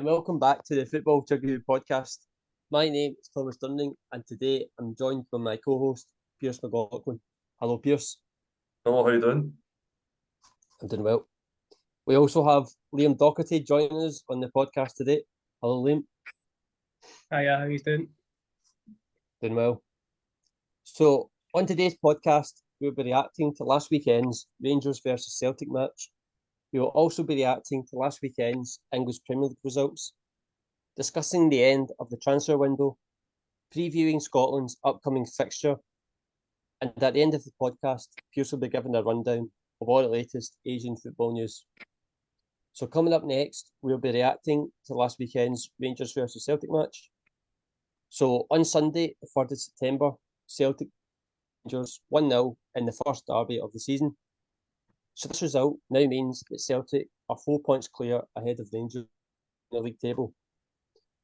and welcome back to the Football Chuggu Podcast. My name is Thomas Durning, and today I'm joined by my co-host, Pearse McLaughlin. Hello, Pearse. Hello, how you doing? I'm doing well. We also have Liam Docherty joining us on the podcast today. Hello, Liam. Hiya, how you doing? Doing well. So, on today's podcast, we'll be reacting to last weekend's Rangers versus Celtic match. We will also be reacting to last weekend's English Premier League results, discussing the end of the transfer window, previewing Scotland's upcoming fixture, and at the end of the podcast, Pearse will be giving a rundown of all the latest Asian football news. So coming up next, we'll be reacting to last weekend's Rangers versus Celtic match. So on Sunday, the 3rd of September, Celtic Rangers 1-0 in the first derby of the season. So this result now means that Celtic are 4 points clear ahead of Rangers in the league table.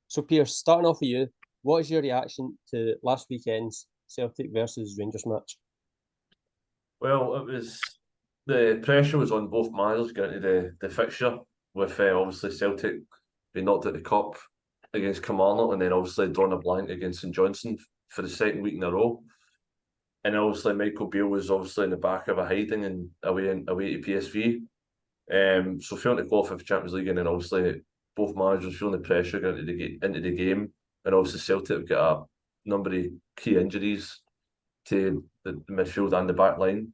So Pearse, starting off with you, what is your reaction to last weekend's Celtic versus Rangers match? Well, the pressure was on both managers getting into the fixture with obviously Celtic being knocked out the cup against Kilmarnock and then obviously drawing a blank against St Johnstone for the second week in a row. And obviously Michael Beale was obviously in the back of a hiding and away to PSV. So failing to qualify for Champions League, and then obviously both managers feeling the pressure going into the game, and obviously Celtic have got a number of key injuries to the midfield and the back line.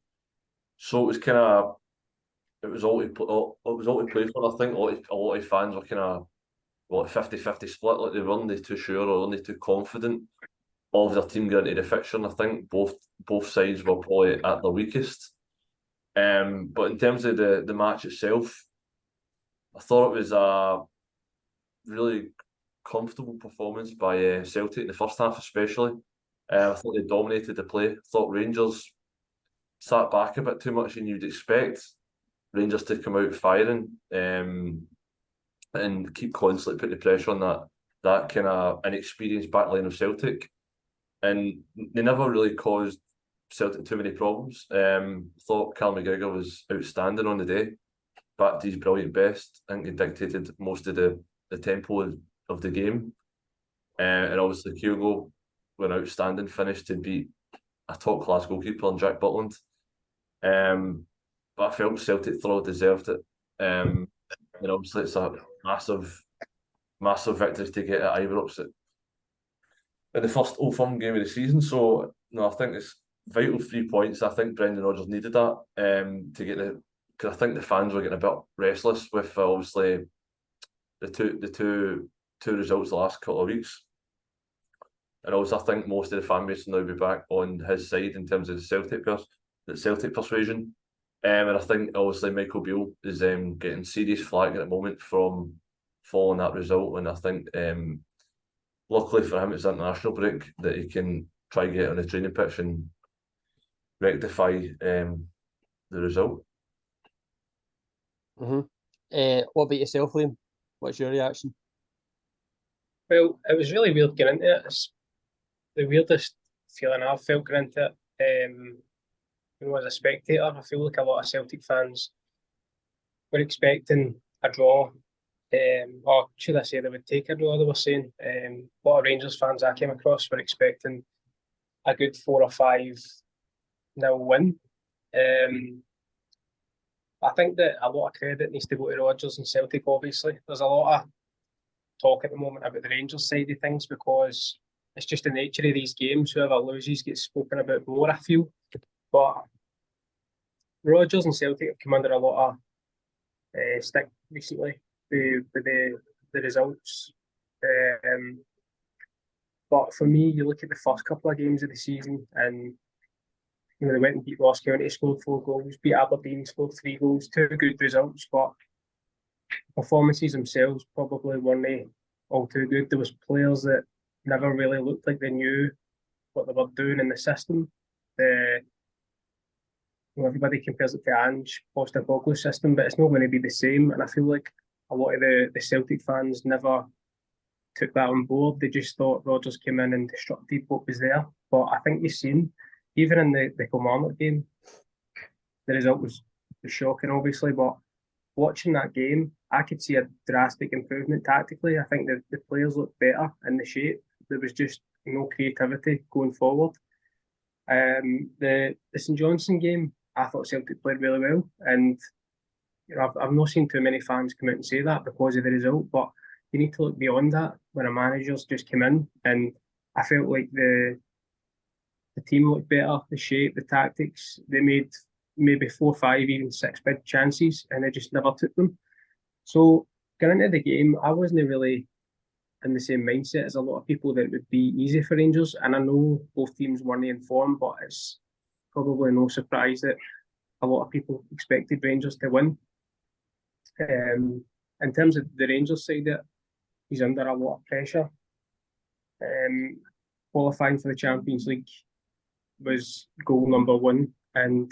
So it was all to play for. I think a lot of fans were kind of 50-50 split, like they weren't too sure or weren't too confident of their team getting into the fixture, and I think both sides were probably at their weakest. But in terms of the match itself, I thought it was a really comfortable performance by Celtic in the first half especially. I thought they dominated the play. I thought Rangers sat back a bit too much, and you'd expect Rangers to come out firing and keep constantly putting the pressure on that kind of inexperienced backline of Celtic. And they never really caused Celtic too many problems. Thought Cal McGregor was outstanding on the day, back to his brilliant best. I think he dictated most of the tempo of the game. And obviously Kyogo with an outstanding finish to beat a top-class goalkeeper in Jack Butland. But I felt Celtic thoroughly deserved it. And obviously it's a massive victory to get at Ibrox in the first Old Firm game of the season. So no, I think it's vital 3 points. I think Brendan Rodgers needed that to get because I think the fans were getting a bit restless with obviously the two results the last couple of weeks. And also I think most of the fan base will now be back on his side in terms of the Celtic persuasion. And I think obviously Michael Beale is getting serious flack at the moment from following that result. And I think luckily for him, it's an international break that he can try get on the training pitch and rectify the result. Mm-hmm. What about yourself, Liam? What's your reaction? Well, it was really weird getting into it. It's the weirdest feeling I've felt getting into it. As a spectator, I feel like a lot of Celtic fans were expecting a draw. Or should I say they would take a draw, they were saying. A lot of Rangers fans I came across were expecting a good 4 or 5-0 win. I think that a lot of credit needs to go to Rodgers and Celtic, obviously. There's a lot of talk at the moment about the Rangers side of things because it's just the nature of these games. Whoever loses gets spoken about more, I feel. But Rodgers and Celtic have come under a lot of stick recently with the results. But for me, you look at the first couple of games of the season and they went and beat Ross County, scored 4 goals, beat Aberdeen, scored 3 goals, 2 good results, but performances themselves probably weren't all too good. There was players that never really looked like they knew what they were doing in the system. Everybody compares it to Ange Postecoglou's system, but it's not going to be the same. And I feel like a lot of the Celtic fans never took that on board. They just thought Rodgers came in and disrupted what was there. But I think you've seen, even in the Kilmarnock game, the result was shocking, obviously, but watching that game, I could see a drastic improvement tactically. I think the players looked better in the shape. There was just no creativity going forward. The St Johnstone game, I thought Celtic played really well, and I've not seen too many fans come out and say that because of the result. But you need to look beyond that when a manager's just come in, and I felt like the team looked better, the shape, the tactics. They made maybe 4, 5, even 6 big chances, and they just never took them. So going into the game, I wasn't really in the same mindset as a lot of people that it would be easy for Rangers. And I know both teams weren't in form, but it's probably no surprise that a lot of people expected Rangers to win. In terms of the Rangers side, he's under a lot of pressure. Qualifying for the Champions League was goal number 1, and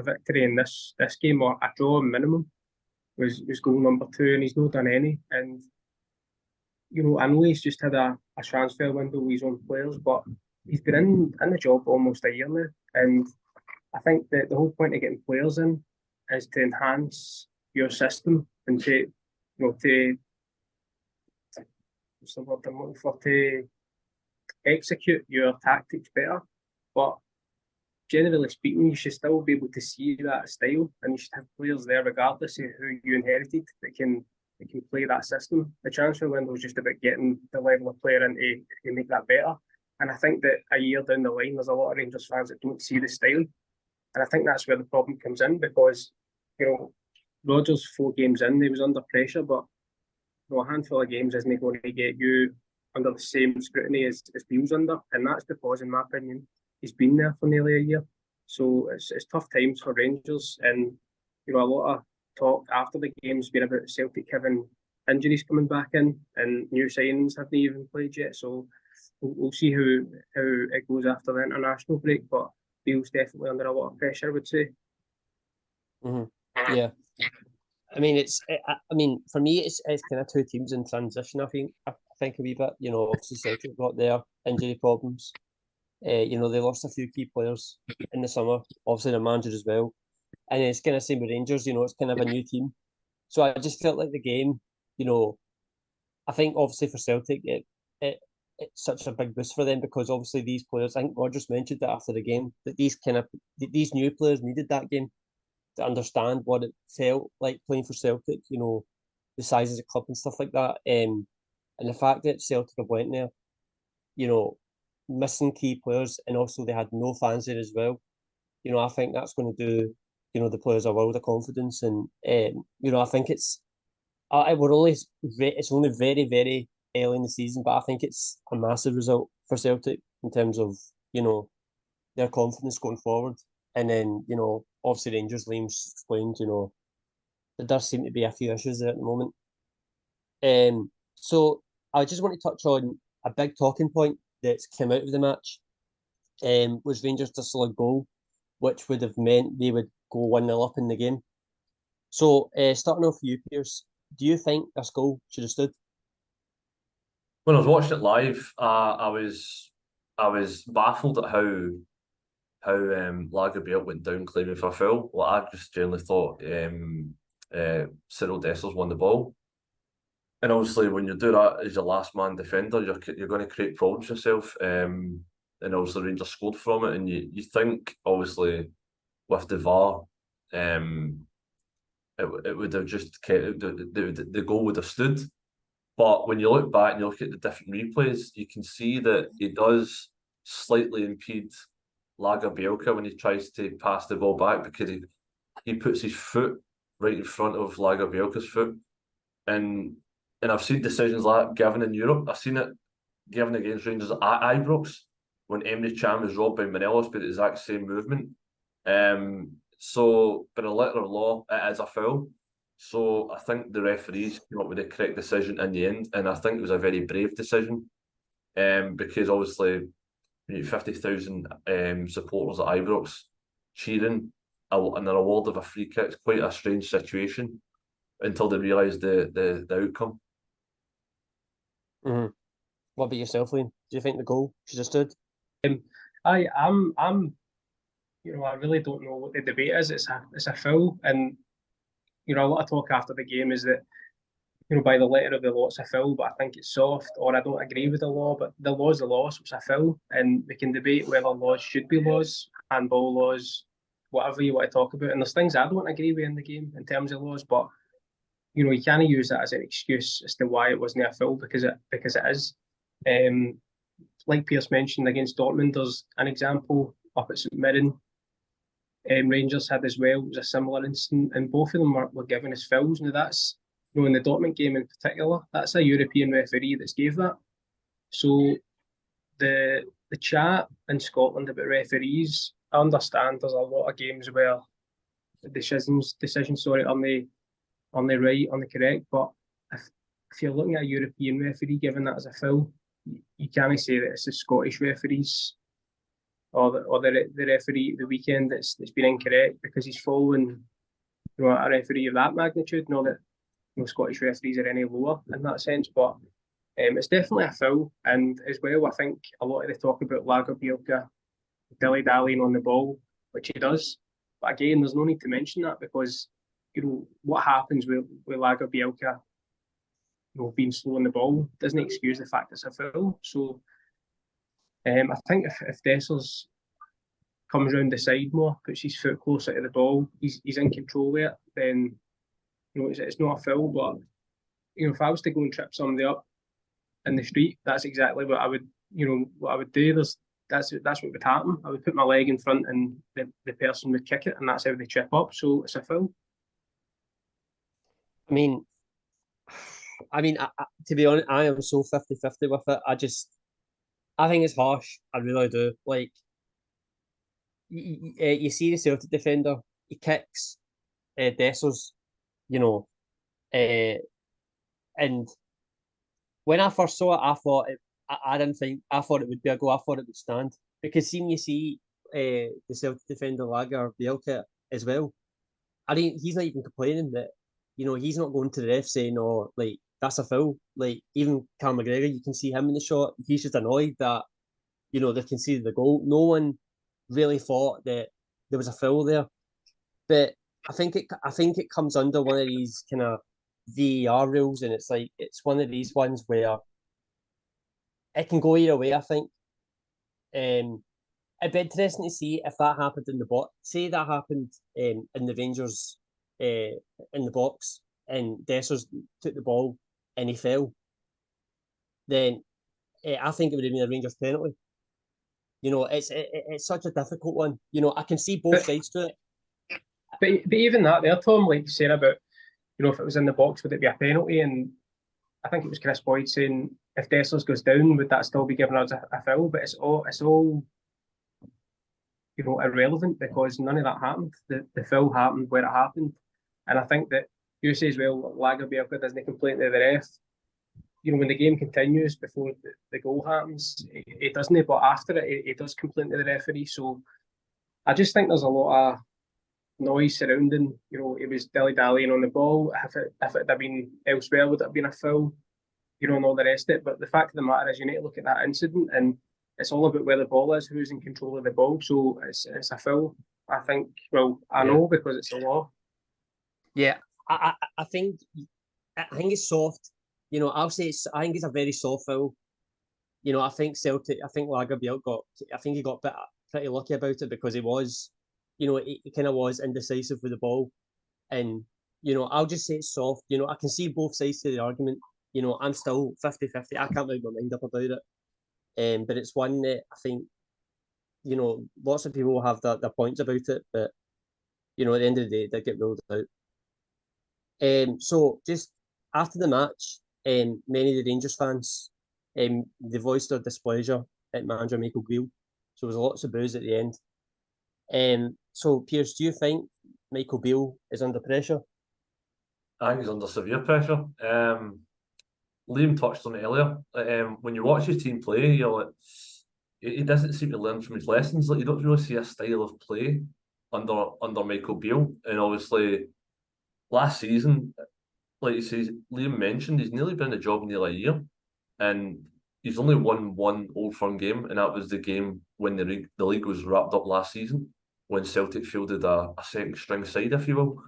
a victory in this game, or a draw minimum, was goal number 2, and he's not done any. And I know he's just had a transfer window with his own players, but he's been in the job almost a year now. And I think that the whole point of getting players in is to enhance your system and to what's the word I'm looking for, to execute your tactics better. But generally speaking, you should still be able to see that style, and you should have players there regardless of who you inherited that can play that system. The transfer window is just about getting the level of player in to make that better. And I think that a year down the line, there's a lot of Rangers fans that don't see the style. And I think that's where the problem comes in, because, Rodgers 4 games in, he was under pressure, but a handful of games isn't going to get you under the same scrutiny as Beale's under. And that's because, in my opinion, he's been there for nearly a year. So it's tough times for Rangers. And, a lot of talk after the game's been about Celtic having injuries coming back in, and new signings haven't even played yet. So we'll see how it goes after the international break. But Beale's definitely under a lot of pressure, I would say. Mm-hmm. Yeah. I mean, for me, it's kind of 2 teams in transition. I think a wee bit. Obviously Celtic got their injury problems. They lost a few key players in the summer. Obviously the manager as well, and it's kind of same with Rangers. It's kind of a new team. So I just felt like the game. I think obviously for Celtic, it's such a big boost for them, because obviously these players. I think Rodgers mentioned that after the game, that these new players needed that game to understand what it felt like playing for Celtic, the size of the club and stuff like that. And the fact that Celtic have went there, missing key players, and also they had no fans there as well. I think that's going to do, the players a world of confidence. And, I think it's only very, very early in the season, but I think it's a massive result for Celtic in terms of, their confidence going forward. And then, obviously Rangers, Liam's explained, there does seem to be a few issues there at the moment. So I just want to touch on a big talking point that's come out of the match. Was Rangers to score a goal, which would have meant they would go 1-0 up in the game. So starting off with you, Pearse, do you think this goal should have stood? When I was watching it live, I was baffled at how Lagerbielke went down claiming for a foul. Well, I just generally thought Cyril Dessers won the ball. And obviously, when you do that as your last man defender, you're going to create problems yourself. And obviously, Rangers scored from it. And you think, obviously, with the VAR, it would have just kept, the goal would have stood. But when you look back and you look at the different replays, you can see that he does slightly impede Lagerbielke when he tries to pass the ball back, because he puts his foot right in front of Lagerbielke's foot. And I've seen decisions like that given in Europe. I've seen it given against Rangers at Ibrox when Emre Can was robbed by Morelos by the exact same movement. So, by the letter of law, it is a foul. So I think the referees came up with the correct decision in the end, and I think it was a very brave decision, because obviously 50,000 supporters at Ibrox cheering and an award of a free kick is quite a strange situation until they realised the outcome. Mm-hmm. What about yourself, Liam? Do you think the goal should have stood? I'm I really don't know what the debate is. It's a foul, and a lot of talk after the game is that, by the letter of the law, it's a foul, but I think it's soft, or I don't agree with the law, but the law's the law, so it's a foul. And we can debate whether laws should be laws, handball laws, whatever you want to talk about. And there's things I don't agree with in the game in terms of laws, but you can't use that as an excuse as to why it wasn't a foul, because it is. Like Pearse mentioned, against Dortmund, there's an example up at St Mirren. Rangers had as well. It was a similar incident, and both of them were given as fouls. Now that's, in the Dortmund game in particular, that's a European referee that's gave that. So the chat in Scotland about referees, I understand there's a lot of games where the decisions on the right, on the correct, but if you're looking at a European referee giving that as a foul, you can't say that it's the Scottish referees or the referee at the weekend that's been incorrect because he's following a referee of that magnitude. Not that Scottish referees are any lower in that sense, but it's definitely a foul. And as well, I think a lot of the talk about Lagerbielke dilly-dallying on the ball, which he does. But again, there's no need to mention that because what happens with Lagerbielke being slow on the ball doesn't excuse the fact it's a foul. So I think if Dessers comes round the side more, puts his foot closer to the ball, he's in control of it, then it's not a foul. But if I was to go and trip somebody up in the street, that's exactly what I would do. That's what would happen. I would put my leg in front and the person would kick it, and that's how they trip up. So it's a foul. I mean, to be honest, I am so 50-50 with it. I think it's harsh. I really do. Like, you see the Celtic defender, he kicks Dessers, and when I first saw it, I thought I thought it would be a goal. I thought it would stand because you see the Celtic defender Lagerbielke as well. He's not even complaining that he's not going to the ref saying, "Oh, like that's a foul." Like even Cal McGregor, you can see him in the shot. He's just annoyed that they conceded the goal. No one really thought that there was a foul there, but I think it comes under one of these kind of VAR rules, and it's one of these ones where it can go either way. I think it'd be interesting to see if that happened in the box. Say that happened in the Rangers in the box, and Dessers took the ball and he fell. Then I think it would have been a Rangers penalty. It's such a difficult one. I can see both sides to it. But even that there, Tom, like you said about, if it was in the box, would it be a penalty? And I think it was Chris Boyd saying, if Dessers goes down, would that still be given as a foul? But it's all irrelevant because none of that happened. The foul happened where it happened. And I think that you say as well, Lagerbielke doesn't complain to the ref. When the game continues before the goal happens, it doesn't. But after it, it does complain to the referee. So I just think there's a lot of noise surrounding. It was dilly-dallying on the ball. If it had been elsewhere, would it have been a foul? And all the rest of it. But the fact of the matter is, you need to look at that incident, and it's all about where the ball is, who's in control of the ball. So it's a foul. I think. Well, I know because it's a law. Yeah, I think it's soft. I'll say I think it's a very soft foul. I think Lagerbielke he got pretty lucky about it because he was, he kind of was indecisive with the ball, and I'll just say it's soft. I can see both sides to the argument. I'm still 50-50. I can't make my mind up about it. But it's one that I think, lots of people will have their points about it, but at the end of the day, they get ruled out. So just after the match, many of the Rangers fans, they voiced their displeasure at manager Michael Beale. So there was lots of boos at the end. So Pearse, do you think Michael Beale is under pressure? I think he's under severe pressure. Liam touched on it earlier. When you watch his team play, you're like, he doesn't seem to learn from his lessons. Like you don't really see a style of play under Michael Beale. And obviously, last season, like you say, Liam mentioned, he's nearly been in the job nearly a year, and he's only won one Old Firm game, and that was the game when the league was wrapped up last season, when Celtic fielded a second string side, if you will.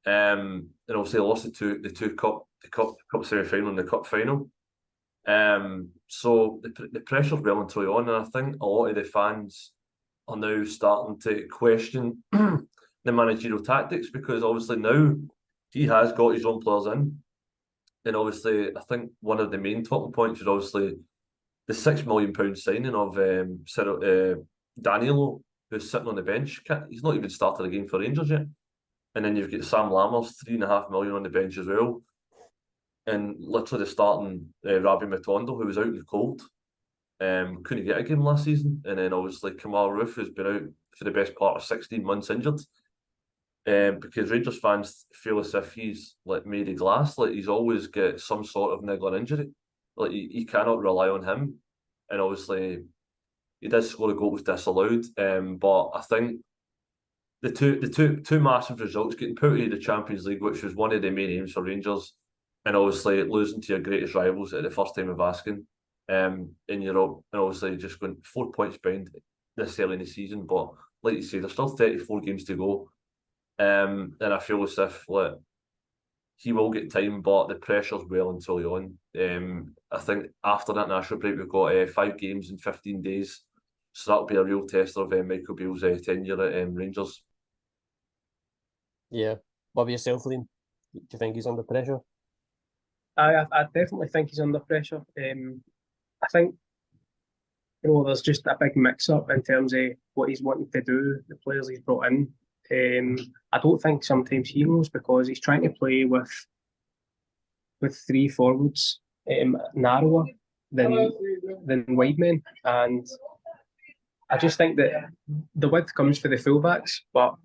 And obviously they lost the cup semi-final and the cup final. So the pressure's well and truly on, and I think a lot of the fans are now starting to question the managerial tactics, because obviously now he has got his own players in, and obviously I think one of the main talking points is obviously the £6 million signing of Danilo, who's sitting on the bench. He's not even started a game for Rangers yet. And then you've got Sam Lammers, £3.5 million on the bench as well. And literally the starting Rabbi Matondo, who was out in the cold, couldn't get a game last season. And then obviously Kamal Roof, who's been out for the best part of 16 months injured. Because Rangers fans feel as if he's like made of glass, like he's always got some sort of niggling injury. Like you cannot rely on him. And obviously he did score a goal, was disallowed. But I think the two massive results, getting put into the Champions League, which was one of the main aims for Rangers, and obviously losing to your greatest rivals at the first time of asking in Europe, and obviously just going 4 points behind this early in the season. But like you say, there's still 34 games to go, and I feel as if he will get time, but the pressure's well and truly on. I think after that national break, we've got 5 games in 15 days, so that'll be a real test of Michael Beale's tenure at Rangers. Yeah. What about yourself, Liam? Do you think he's under pressure? I definitely think he's under pressure. I think there's just a big mix-up in terms of what he's wanting to do, the players he's brought in. I don't think sometimes he knows, because he's trying to play with 3 forwards, narrower than wide men, and I just think that the width comes for the fullbacks, but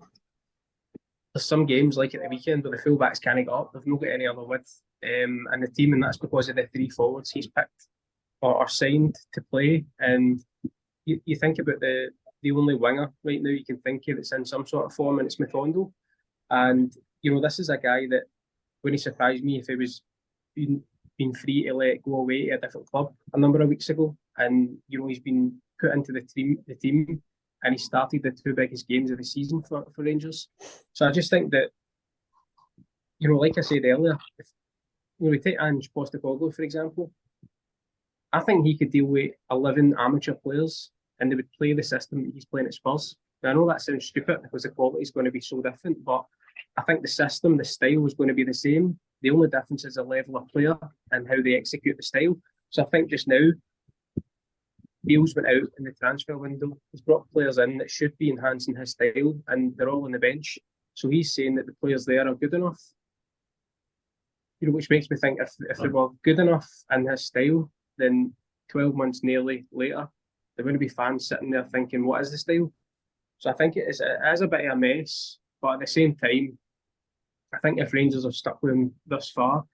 there's some games like at the weekend where the fullbacks can't get up. They've not got any other width in the team, and that's because of the 3 forwards he's picked or signed to play. And you think about the only winger right now you can think of that's in some sort of form, and it's Matondo. And this is a guy that wouldn't surprise me if he was been free to let go away to a different club a number of weeks ago. And he's been put into the team, and he started the 2 biggest games of the season for Rangers. So I just think that, like I said earlier, if we take Ange Postecoglou, for example, I think he could deal with 11 amateur players and they would play the system that he's playing at Spurs. Now, I know that sounds stupid because the quality is going to be so different, but I think the system, the style is going to be the same. The only difference is the level of player and how they execute the style. So I think just now, Beale's went out in the transfer window. He's brought players in that should be enhancing his style, and they're all on the bench. So he's saying that the players there are good enough. Which makes me think if they were good enough in his style, then 12 months nearly later, there wouldn't be fans sitting there thinking, what is the style? So I think it is a bit of a mess. But at the same time, I think if Rangers have stuck with him thus far,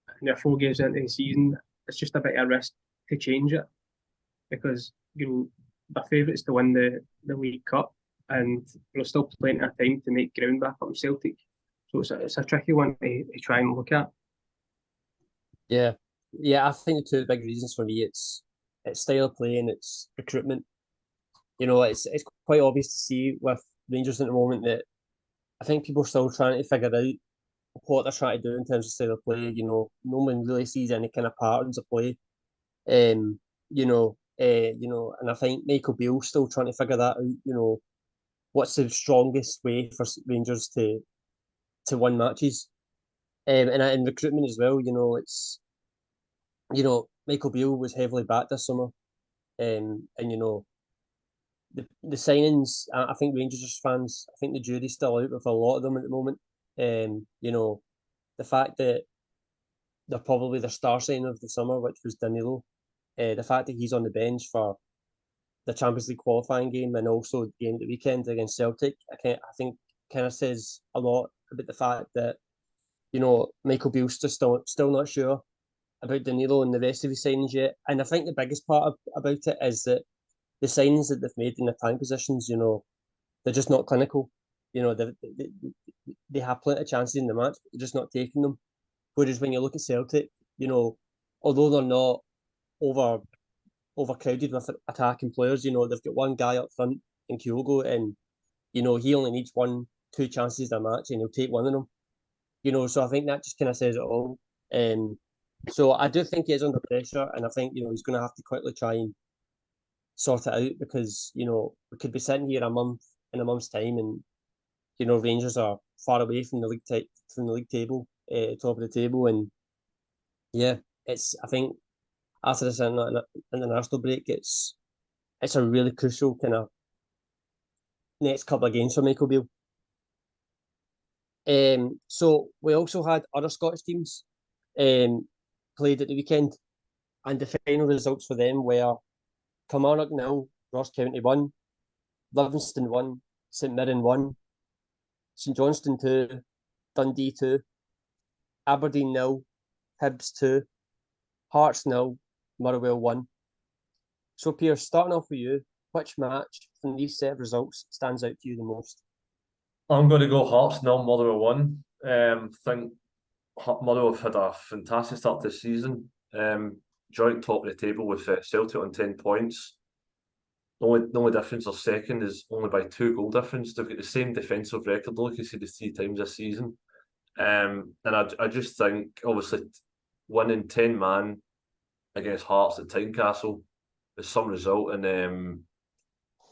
and they're 4 games into the season, it's just a bit of a risk to change it. Because the favourites to win the League Cup, and there's still plenty of time to make ground back up in Celtic. So it's a tricky one to try and look at. Yeah, I think the 2 big reasons for me, it's style of play and it's recruitment. It's quite obvious to see with Rangers at the moment that I think people are still trying to figure out what they're trying to do in terms of style of play. No one really sees any kind of patterns of play. And I think Michael Beale's still trying to figure that out. What's the strongest way for Rangers to win matches, and in recruitment as well. It's Michael Beale was heavily backed this summer, and the signings. I think Rangers fans, I think the jury's still out with a lot of them at the moment. The fact that they're probably the star signing of the summer, which was Danilo. The fact that he's on the bench for the Champions League qualifying game and also the game the weekend against Celtic, I think kind of says a lot about the fact that Michael Beale's still not sure about Danilo and the rest of his signings yet. And I think the biggest part about it is that the signings that they've made in the tank positions, they're just not clinical. They have plenty of chances in the match, but they're just not taking them. Whereas when you look at Celtic, although they're not overcrowded with attacking players, they've got one guy up front in Kyogo, and he only needs 1-2 chances a match and he'll take one of them. So I think that just kind of says it all. So I do think he is under pressure, and I think he's going to have to quickly try and sort it out because we could be sitting here in a month's time, and Rangers are far away from the league table, top of the table, and yeah, I think after this international break, it's a really crucial kind of next couple of games for Michael Beale. So we also had other Scottish teams played at the weekend, and the final results for them were Kilmarnock 0, Ross County 1, Livingston 1, St Mirren 1, St Johnstone 2, Dundee 2, Aberdeen 0, Hibs 2, Hearts 0, Motherwell 1. So Pearse, starting off with you, which match from these set of results stands out to you the most? I'm going to go Hearts 0, Motherwell 1. I think Motherwell have had a fantastic start this season. Joint top of the table with Celtic on 10 points. The only difference, or second, is only by 2 goal difference. They've got the same defensive record, like you said, 3 times this season. And I just think, obviously, winning 10 man against Hearts at Tynecastle is some result, and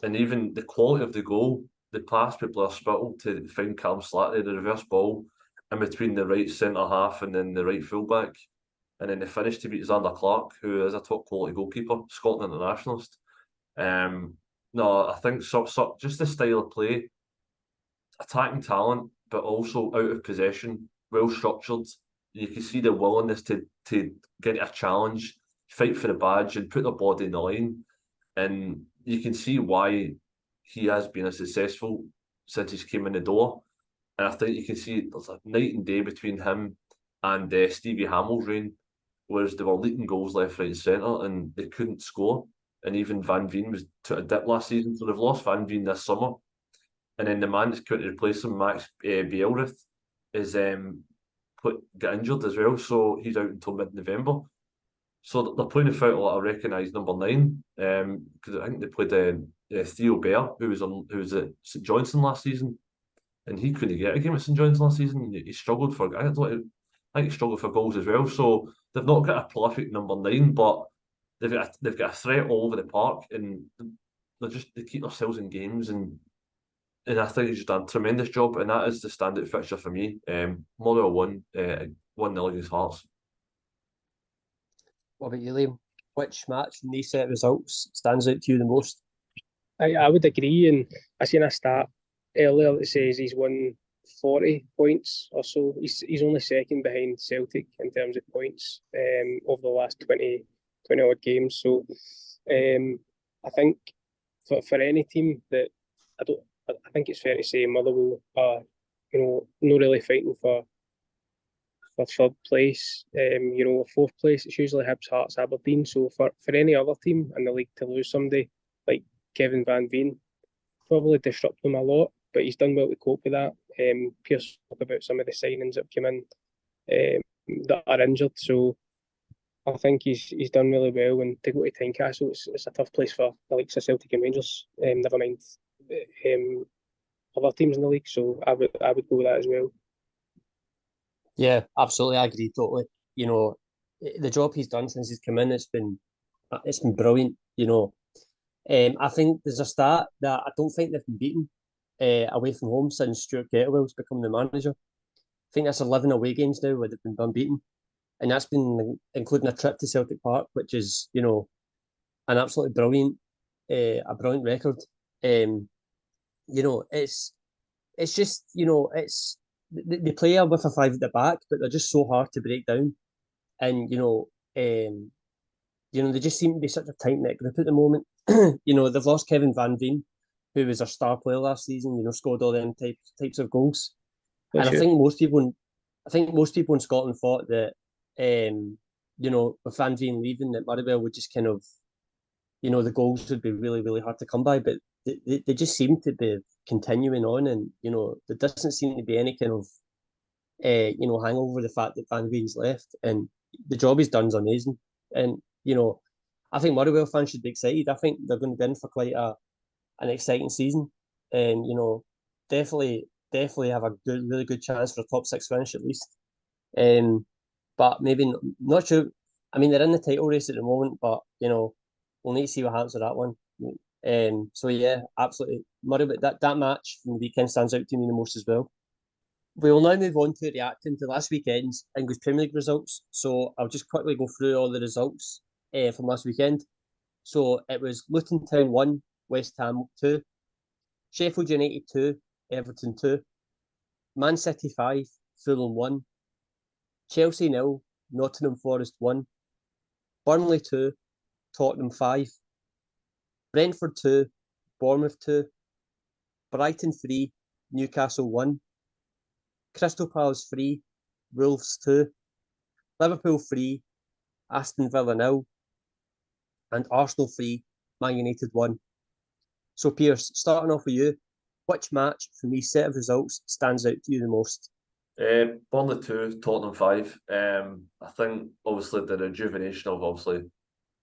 even the quality of the goal, the pass by Blair Spittle to find Callum Slattery, the reverse ball in between the right centre half and then the right fullback, and then the finish to beat Xander Clark, who is a top quality goalkeeper, Scotland internationalist. No, I think so just the style of play, attacking talent, but also out of possession, well structured. You can see the willingness to get a challenge, fight for the badge, and put their body in the line. And you can see why he has been as successful since he's came in the door. And I think you can see there's a night and day between him and Stevie Hamill's reign, whereas they were leaking goals left, right, and centre, and they couldn't score. And even Van Veen took a dip last season, so they've lost Van Veen this summer. And then the man that's going to replace him, Max Bielrith, is got injured as well, so he's out until mid-November. So they're playing without a lot of recognised number 9, because I think they played Theo Bair, who was at St Johnstone last season, and he couldn't get a game at St Johnstone last season. He struggled for, I think he struggled for goals as well. So they've not got a prolific number 9, but they've got a threat all over the park, and they keep themselves in games, and I think he's done a tremendous job, and that is the standout fixture for me. Motherwell 1-0 against Hearts. What about you, Liam? Which match from these set of results stands out to you the most? I would agree, and I seen a stat earlier that says he's won 40 points or so. He's only second behind Celtic in terms of points over the last 20 odd games. So I think for any team that I think it's fair to say Motherwell are not really fighting for third place. Fourth place, it's usually Hibs, Hearts, Aberdeen. So for any other team in the league to lose somebody like Kevin Van Veen, probably disrupt them a lot, but he's done well to cope with that. Pearse spoke about some of the signings that have come in that are injured, so I think he's done really well. And to go to Tynecastle, it's a tough place for the likes of Celtic and Rangers. Never mind other teams in the league, so I would go with that as well. Yeah, absolutely, I agree totally. The job he's done since he's come in, it's been brilliant. I think there's a stat that I don't think they've been beaten away from home since Stuart Kettlewell's become the manager. I think that's 11 away games now where they've been unbeaten, and that's been including a trip to Celtic Park, which is an absolutely brilliant record. It's just they play with a 5 at the back, but they're just so hard to break down, and they just seem to be such a tight knit group at the moment. They've lost Kevin Van Veen, who was their star player last season. Scored all them types of goals, and I think most people in Scotland thought that with Van Veen leaving, that Motherwell would just kind of the goals would be really, really hard to come by, but they just seem to be continuing on, and there doesn't seem to be any kind of hangover the fact that Van Veen's left, and the job he's done is amazing. And I think Motherwell fans should be excited. I think they're going to be in for quite an exciting season, and definitely definitely have a really good chance for a top 6 finish at least. But maybe not sure. I mean, they're in the title race at the moment, but we'll need to see what happens with that one. So yeah, absolutely. Murray, but that match from the weekend stands out to me the most as well. We will now move on to reacting to last weekend's English Premier League results. So I'll just quickly go through all the results from last weekend. So it was Luton Town 1, West Ham 2, Sheffield United 2, Everton 2, Man City 5, Fulham 1, Chelsea 0, Nottingham Forest 1, Burnley 2, Tottenham 5, Brentford 2, Bournemouth 2, Brighton 3, Newcastle 1, Crystal Palace 3, Wolves 2, Liverpool 3, Aston Villa 0, and Arsenal 3, Man United 1. So Pearse, starting off with you, which match from these set of results stands out to you the most? Burnley 2, Tottenham 5. I think obviously the rejuvenation of obviously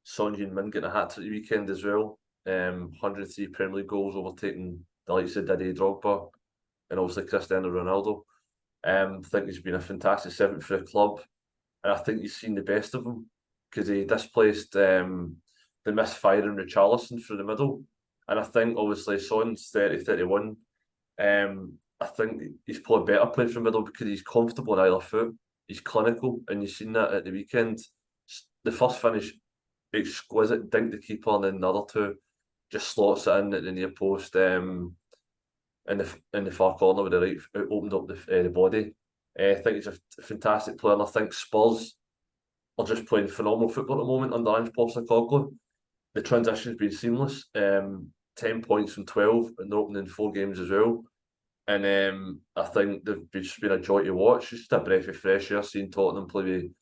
Son Heung-Min getting a hat-trick the weekend as well. 103 Premier League goals, overtaking the likes of Didier Drogba and obviously Cristiano Ronaldo. I think he's been a fantastic servant for the club, and I think he's seen the best of him because he displaced the misfiring Richarlison through the middle. And I think obviously Son's 30-31. I think he's probably better playing from middle because he's comfortable on either foot. He's clinical, and you've seen that at the weekend. The first finish, exquisite, dink the keeper, and then the other two just slots it in at the near post. In the far corner with the right, opened up the body. I think he's a fantastic player, and I think Spurs are just playing phenomenal football at the moment under Ange Postecoglou. The transition's been seamless. 10 points from 12 in the opening 4 games as well. And I think they've just been a joy to watch. It's just a breath of fresh air seeing Tottenham play with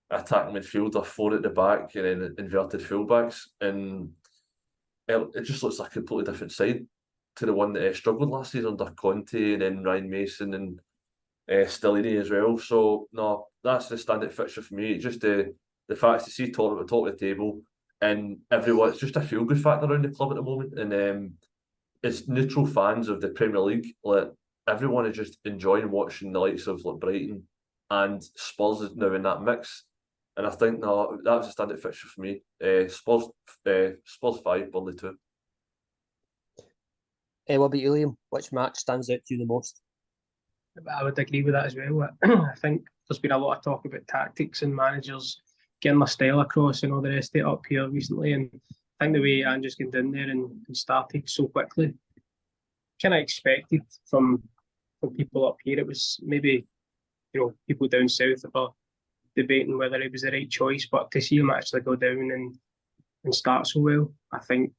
attacking midfielder, 4 at the back, and then inverted fullbacks. And it just looks like a completely different side to the one that struggled last season under Conte and then Ryan Mason and Stellini as well. So, no, that's the standout fixture for me. Just the fact to see Tottenham at the top of the table and everyone, it's just a feel-good factor around the club at the moment. And as neutral fans of the Premier League, like, everyone is just enjoying watching the likes of like Brighton and Spurs is now in that mix. And I think that was a standout fixture for me. Spurs 5, Burnley 2. What about you, Liam? Which match stands out to you the most? I would agree with that as well. I think there's been a lot of talk about tactics and managers getting their style across and all the rest of it up here recently. And I think the way Andrew's gone down there and started so quickly, kind of expected from people up here. It was maybe, people down south are debating whether it was the right choice, but to see him actually go down and start so well, I think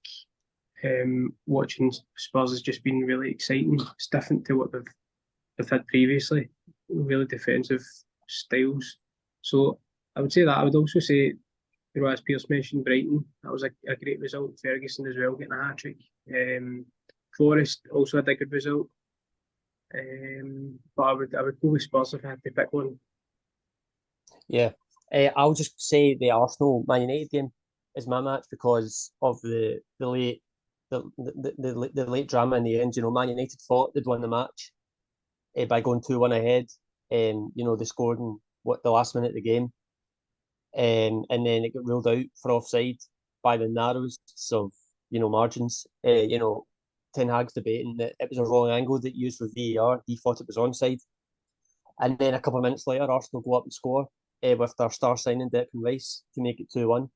watching Spurs has just been really exciting. It's different to what they've had previously, really defensive styles. So I would say that. I would also say, as Pearse mentioned, Brighton, that was a great result. Ferguson as well, getting a hat-trick. Forest also had a good result. But I would go with Spurs if I had to pick one. Yeah, I'll just say the Arsenal Man United game is my match because of the late drama in the end. Man United thought they'd won the match by going 2-1 ahead. They scored in the last minute of the game, and then it got ruled out for offside by the narrowest of margins. Ten Hag's debating that it was a wrong angle that used for VAR. He thought it was onside, and then a couple of minutes later, Arsenal go up and score with their star signing Declan Rice to make it 2-1,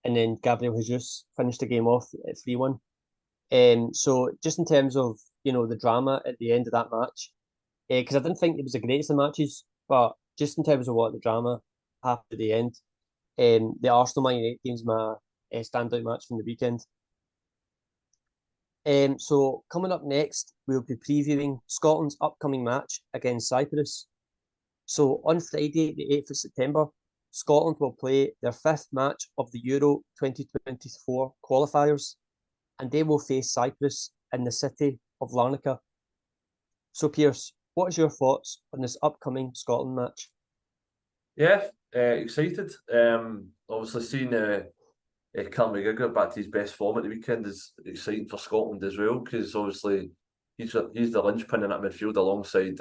and then Gabriel Jesus finished the game off at 3-1. So just in terms of the drama at the end of that match, because I didn't think it was the greatest of matches, but just in terms of what the drama happened at the end, the Arsenal Man United game is my standout match from the weekend. So coming up next, we'll be previewing Scotland's upcoming match against Cyprus. So on Friday, the 8th of September, Scotland will play their 5th match of the Euro 2024 qualifiers, and they will face Cyprus in the city of Larnaca. So Pearse, what is your thoughts on this upcoming Scotland match? Yeah, excited. Obviously seeing Cam McGregor back to his best form at the weekend is exciting for Scotland as well, because obviously he's the linchpin in that midfield alongside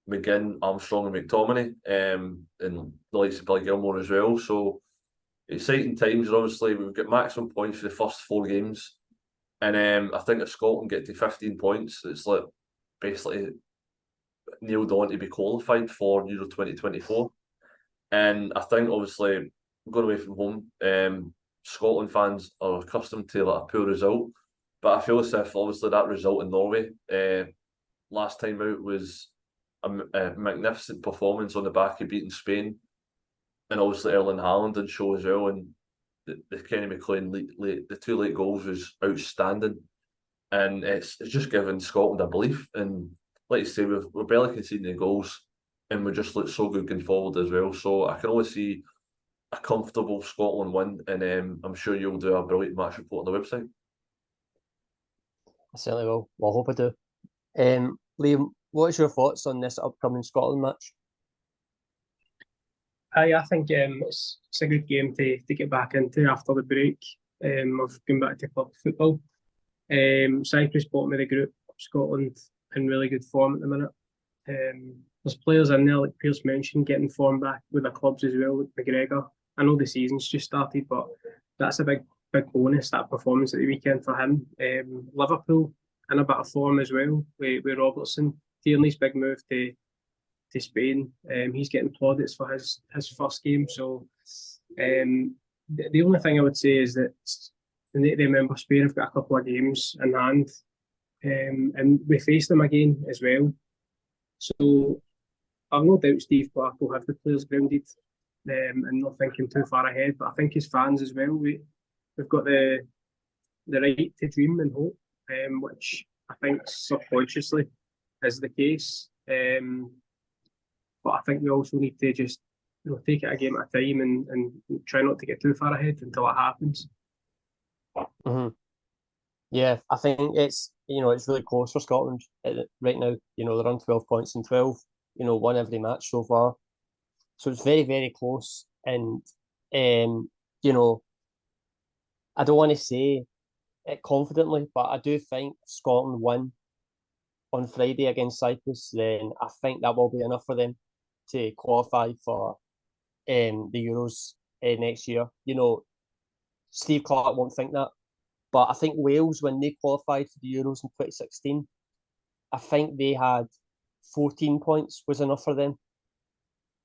McGinn, Armstrong, and McTominay, and the likes of Billy Gilmore as well. So exciting times. Obviously, we've got maximum points for the first 4 games, and I think if Scotland get to 15 points, it's like basically nailed on to be qualified for Euro 2024. And I think obviously going away from home, Scotland fans are accustomed to like a poor result, but I feel as if obviously that result in Norway last time out was a magnificent performance on the back of beating Spain, and obviously Erling Haaland did show as well, and the Kenny McLean the 2 late goals was outstanding, and it's just given Scotland a belief. And like you say, we're barely conceding the goals, and we just look so good going forward as well. So I can only see a comfortable Scotland win, and I'm sure you'll do a brilliant match report on the website. I certainly will. Well, I hope I do. Liam, what's your thoughts on this upcoming Scotland match? I think it's a good game to get back into after the break of going back to club football. Cyprus bottom of the group, Scotland in really good form at the minute. There's players in there, like Pearse mentioned, getting form back with their clubs as well, like McGregor. I know the season's just started, but that's a big bonus, that performance at the weekend for him. Liverpool in a bit of form as well with Robertson. Tierney's big move to Spain. He's getting plaudits for his first game. So the only thing I would say is that we need to remember Spain have got a couple of games in hand, and we face them again as well. So I've no doubt Steve Clarke will have the players grounded and not thinking too far ahead. But I think as fans as well, we've got the right to dream and hope, which I think subconsciously is the case. But I think we also need to just take it a game at a time and try not to get too far ahead until it happens. Mm-hmm. Yeah, I think it's really close for Scotland right now. They're on 12 points in 12. Won every match so far, so it's very, very close. And I don't want to say it confidently, but I do think if Scotland win on Friday against Cyprus, then I think that will be enough for them to qualify for the Euros next year. Steve Clarke won't think that, but I think Wales, when they qualified for the Euros in 2016, I think they had 14 points was enough for them.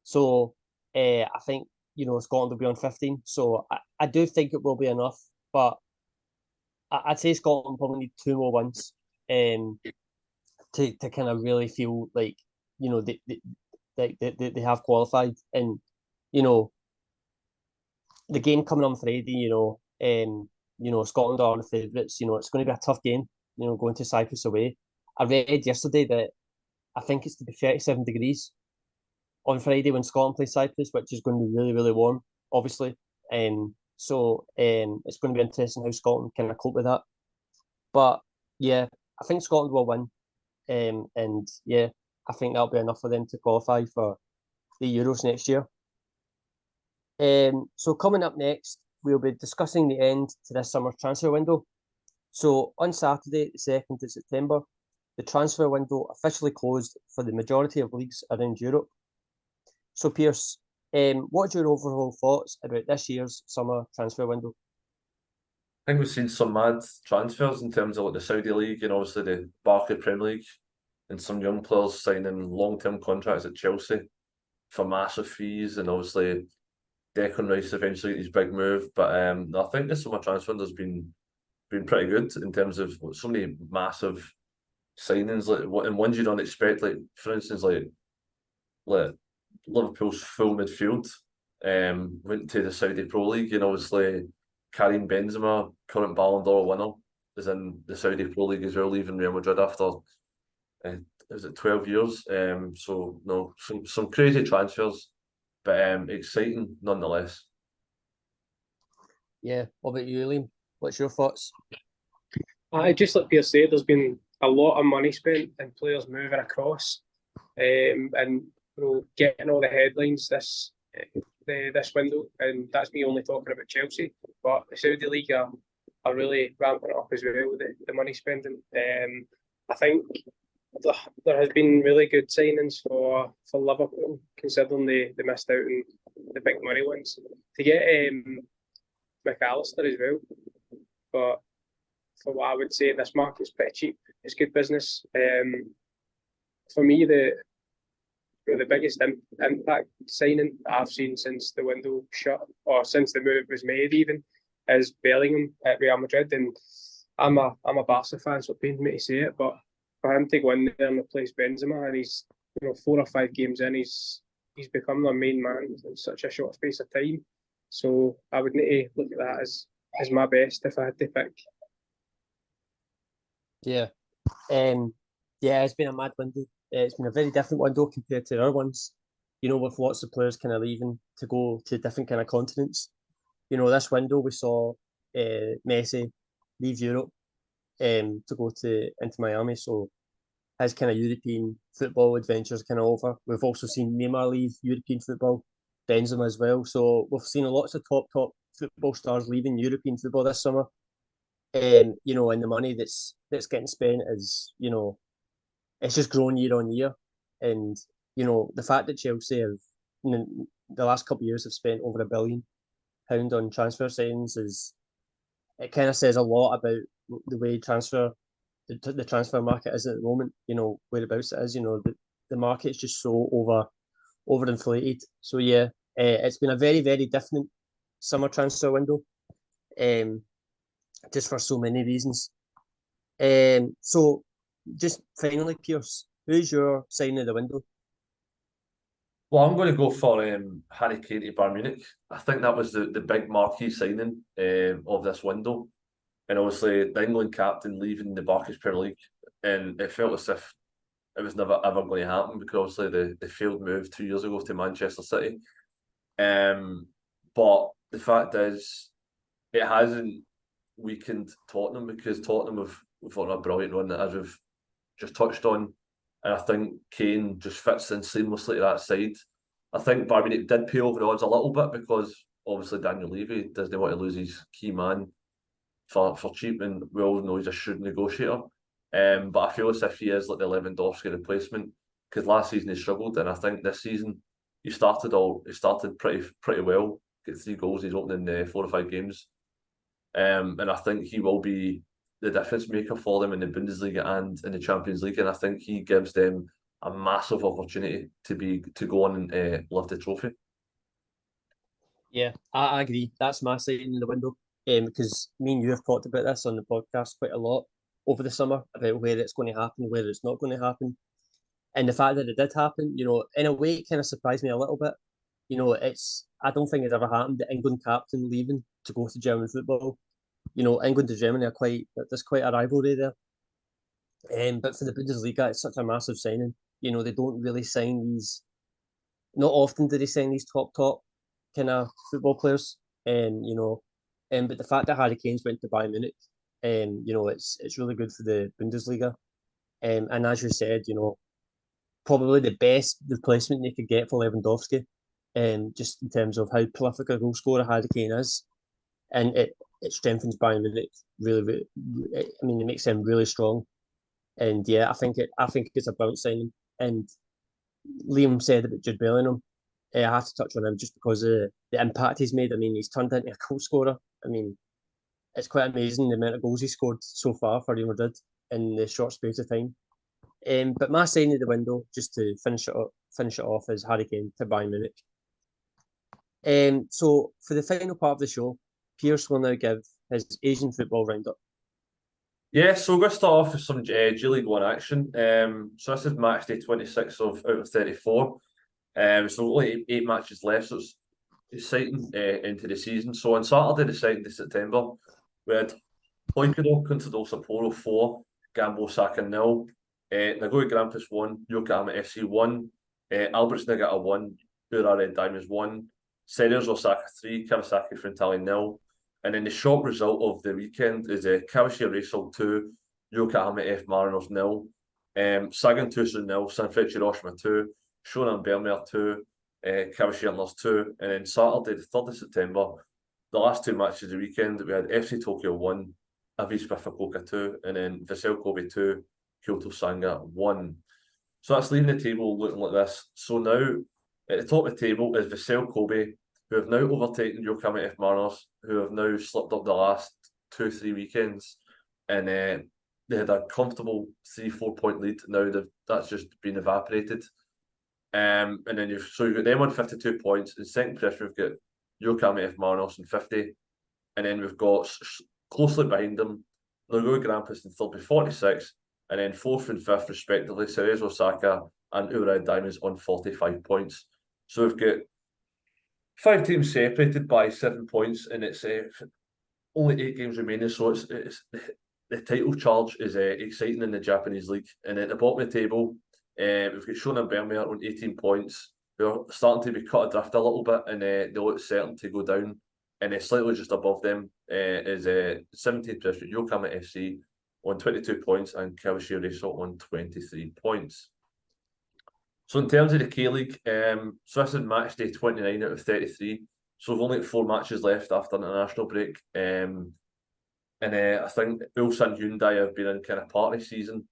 So I think Scotland will be on 15. So I do think it will be enough, but I'd say Scotland probably need 2 more wins to kind of really feel like they have qualified. And the game coming on Friday, Scotland are the favourites. It's going to be a tough game. Going to Cyprus away. I read yesterday that I think it's to be 37 degrees on Friday when Scotland play Cyprus, which is going to be really, really warm, obviously. So it's going to be interesting how Scotland kind of cope with that. But yeah, I think Scotland will win. And yeah, I think that'll be enough for them to qualify for the Euros next year. So coming up next, we'll be discussing the end to this summer's transfer window. So on Saturday, the 2nd of September, the transfer window officially closed for the majority of leagues around Europe. So Pearse, what's your overall thoughts about this year's summer transfer window? I think we've seen some mad transfers in terms of like the Saudi League and obviously the Barclays Premier League, and some young players signing long-term contracts at Chelsea for massive fees, and obviously Declan Rice eventually his big move. But I think this summer transfer window has been pretty good in terms of so many massive signings, and ones you don't expect. Like for instance, like Liverpool's full midfield went to the Saudi Pro League, and obviously Karim Benzema, current Ballon d'Or winner, is in the Saudi Pro League as well, leaving Real Madrid after is it 12 years? So no, some crazy transfers, but exciting nonetheless. Yeah, what about you, Liam? What's your thoughts? Just like Pearse said, there's been a lot of money spent and players moving across, and getting all the headlines this window. And that's me only talking about Chelsea, but the Saudi League are really ramping it up as well with the money spending. I think there has been really good signings for Liverpool, considering they missed out on the big money ones. To get McAllister as well, but for what I would say, this market's pretty cheap. It's good business. For me, the biggest impact signing I've seen since the window shut, or since the move was made even, is Bellingham at Real Madrid. And I'm a Barca fan, so it pains me to say it, but for him to go in there and replace Benzema, and he's 4 or 5 games in, he's become their main man in such a short space of time. So I would need to look at that as my best if I had to pick. Yeah. It's been a mad window. It's been a very different window compared to other ones, with lots of players kind of leaving to go to different kind of continents. This window we saw Messi leave Europe to go into Miami, so his kind of European football adventures kind of over. We've also seen Neymar leave European football, Benzema as well. So we've seen lots of top football stars leaving European football this summer. And the money that's getting spent is, it's just grown year on year. And, the fact that Chelsea have, in the last couple of years, have spent over £1 billion on transfer signings it kind of says a lot about the way the transfer market is at the moment, whereabouts it is, the market's just so overinflated. So yeah, it's been a very, very different summer transfer window, just for so many reasons. So just finally, Pearse, who's your signing of the window? Well, I'm going to go for Harry Kane to Bayern Munich. I think that was the big marquee signing of this window. And obviously, the England captain leaving the Scottish Premier League. And it felt as if it was never ever going to happen, because obviously the failed move 2 years ago to Manchester City. But the fact is, it hasn't weakened Tottenham, because Tottenham have got a brilliant run, as we've just touched on. And I think Kane just fits in seamlessly to that side. I think Bayern Munich did pay over the odds a little bit, because obviously Daniel Levy doesn't want to lose his key man for cheap, and we all know he's a shrewd negotiator. But I feel as if he is like the Lewandowski replacement, because last season he struggled, and I think this season he started pretty well. Get 3 goals in his opening 4 or 5 games, and I think he will be the difference maker for them in the Bundesliga and in the Champions League. And I think he gives them a massive opportunity to go on and lift the trophy. Yeah, I agree. That's my signing in the window. Because me and you have talked about this on the podcast quite a lot over the summer, about where it's going to happen, where it's not going to happen. And the fact that it did happen, in a way, it kind of surprised me a little bit. I don't think it's ever happened, the England captain leaving to go to German football. England and Germany there's quite a rivalry there. But for the Bundesliga, it's such a massive signing. They don't really sign these, not often do they sign these top kind of football players. But the fact that Harry Kane's went to Bayern Munich, it's really good for the Bundesliga. And as you said, probably the best replacement they could get for Lewandowski, just in terms of how prolific a goal scorer Harry Kane is. And it strengthens Bayern Munich really. It makes them really strong. And yeah, I think it's a brilliant signing. And Liam said about Jude Bellingham, I have to touch on him just because of the impact he's made. He's turned into a goal scorer. It's quite amazing the amount of goals he scored so far for Real Madrid in the short space of time. But my signing of the window, just to finish it off, is Harry Kane to Bayern Munich. So for the final part of the show, Pearse will now give his Asian football roundup. Yeah, so we're going to start off with some G League 1 action. So this is match day 26 out of 34. So only 8 matches left, so it's exciting into the season. So on Saturday, the 2nd of September, we had Hokkaido Contador Sapporo 4, Gambo Osaka 0, Nagoya Grampus 1, Yokohama FC 1, Alberts Niigata 1, Ura Red Diamonds 1, Seners Osaka 3, Kawasaki Frontale 0. And then the shock result of the weekend is Kawashi Racing 2, Yokohama F Mariners 0, Sagan Tucson 0, Sanfrecce Hiroshima 2, Shonan Bellmare 2, Kawashi Antlers 2. And then Saturday, the 3rd of September, the last 2 matches of the weekend, we had FC Tokyo 1, Avispa Fukuoka 2, and then Vissel Kobe 2, Kyoto Sanga 1. So that's leaving the table looking like this. So now at the top of the table is Vissel Kobe, who have now overtaken Yokohama F Mariners, who have now slipped up the last 2-3 weekends, and they had a comfortable 3-4 point lead. Now that's just been evaporated. And then you've got them on 52 points. In second position, we've got Yokohama F Mariners on 50, and then we've got closely behind them Nagoya Grampus in third with 46, and then fourth and fifth respectively Cerezo Osaka and Urawa Diamonds on 45 points. So we've got 5 teams separated by 7 points, and it's only 8 games remaining. So it's the title charge is exciting in the Japanese league. And at the bottom of the table, we've got Shonan Bellmare on 18 points, who are starting to be cut adrift a little bit, and they look certain to go down. And slightly just above them is 17th position Yokohama FC on 22 points and Kawashi Reso on 23 points. So in terms of the K-League, so this is match day 29 out of 33. So we've only got 4 matches left after the international break. And I think Ulsan Hyundai have been in kind of party season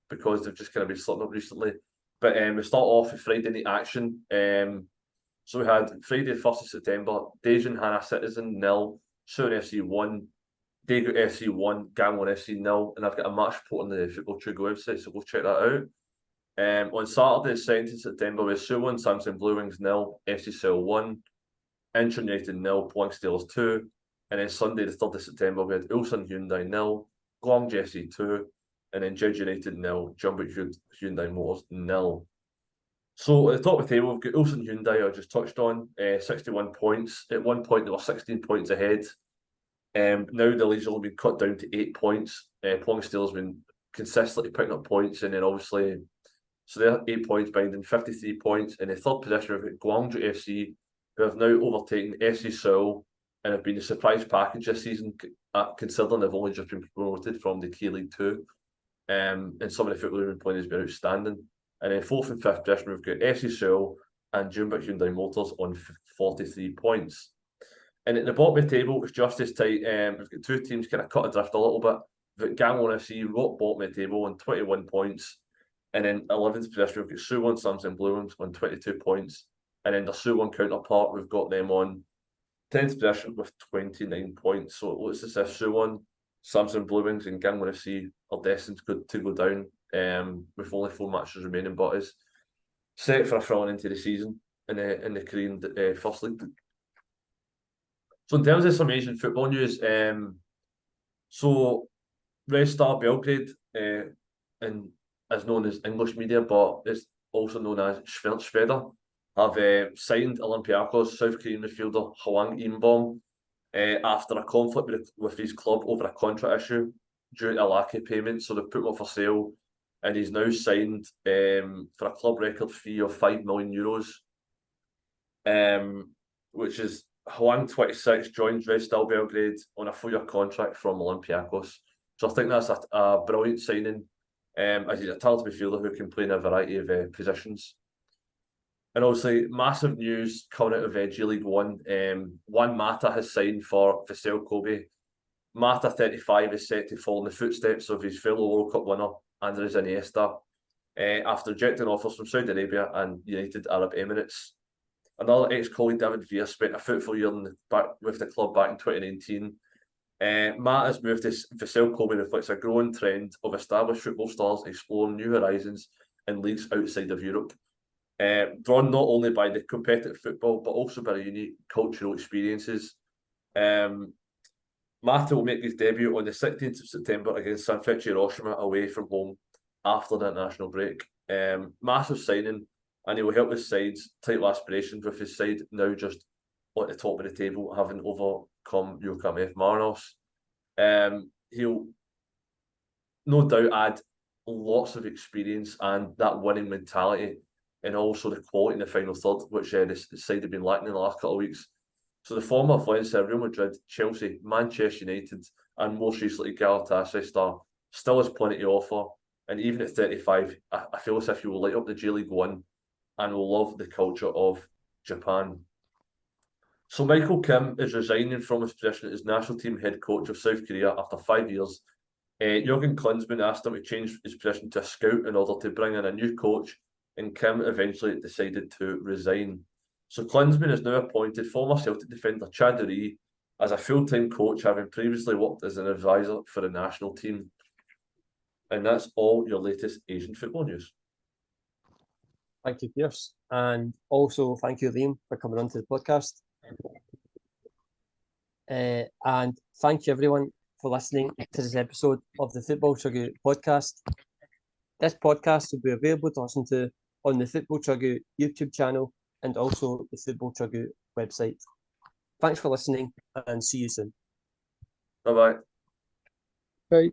because they've just kind of been slipping up recently. But we start off with Friday night action. So we had Friday the 1st of September, Daejeon Hana Citizen 0, Suwon FC 1, Daegu FC 1, Gangwon FC 0, and I've got a match report on the Football Chuggu website, so go check that out. On Saturday, the 2nd of September, we had Suwon Samsung Blue Wings 0, FC Seoul 1, Incheon United 0, Pohang Steelers 2, and then Sunday, the 3rd of September, we had Ulsan Hyundai 0, Guangzhou FC 2, and then Jeju United 0, Jeonbuk Hyundai Motors 0. So at the top of the table, we've got Ulsan Hyundai, I just touched on, 61 points. At one point, they were 16 points ahead. Now the lead's only been cut down to 8 points. Pohang Steelers have been consistently picking up points, and then obviously, so they're 8 points behind in 53 points. In the third position, we've got Guangzhou FC, who have now overtaken FC Seoul and have been a surprise package this season, considering they've only just been promoted from the K-League 2. And some of the football they've been playing has been outstanding. And then fourth and fifth position, we've got FC Seoul and Jeonbuk Hyundai Motors on 43 points. And at the bottom of the table, it's just as tight. We've got 2 teams kind of cut adrift a little bit. We've got Gangwon FC, rock bottom of the table on 21 points. And then 11th position, we've got Suwon Samsung Blue Wings on 22 points. And then the Suwon counterpart, we've got them on 10th position with 29 points. So it looks as if Suwon, Samsung Blue Wings and Gangwon FC are destined to go down. With only 4 matches remaining, but is set for a thrilling into the season in the Korean First League. So in terms of some Asian football news, so Red Star Belgrade, and is known as English media, but it's also known as Schweder, have signed Olympiacos South Korean midfielder Hwang In-Beom after a conflict with his club over a contract issue due to a lack of payment. So they've put him up for sale, and he's now signed for a club record fee of €5 million, which is Hwang 26 joins Red Star Belgrade on a 4-year contract from Olympiacos. So I think that's a brilliant signing, as he's a talented midfielder who can play in a variety of positions. And obviously, massive news coming out of G League 1. Juan Mata has signed for Vissel Kobe. Mata, 35, is set to follow in the footsteps of his fellow World Cup winner, Andres Iniesta, after rejecting offers from Saudi Arabia and United Arab Emirates. Another ex-colleague, David Villa, spent a fruitful year with the club back in 2019. Mata's move to Vissel Kobe reflects a growing trend of established football stars exploring new horizons in leagues outside of Europe, drawn not only by the competitive football but also by the unique cultural experiences. Mata will make his debut on the 16th of September against Sanfrecce Hiroshima away from home after the international break. Massive signing, and he will help his side's title aspirations, with his side now just at the top of the table, having overcome Yokohama F Mariners. He'll no doubt add lots of experience and that winning mentality, and also the quality in the final third, which the side have been lacking in the last couple of weeks. So the former Valencia, Real Madrid, Chelsea, Manchester United, and most recently Galatasaray star still has plenty to offer. And even at 35, I feel as if he will light up the J League 1 and will love the culture of Japan. So Michael Kim is resigning from his position as national team head coach of South Korea after 5 years Jurgen Klinsmann asked him to change his position to a scout in order to bring in a new coach, and Kim eventually decided to resign. So Klinsmann has now appointed former Celtic defender Chaduri as a full-time coach, having previously worked as an advisor for the national team. And that's all your latest Asian football news. Thank you, Pearse. And also thank you, Liam, for coming onto the podcast. And thank you, everyone, for listening to this episode of the Football Chuggu Podcast. This podcast will be available to listen to on the Football Chuggu YouTube channel and also the Football Chuggu website. Thanks for listening and see you soon. Bye-bye. Bye.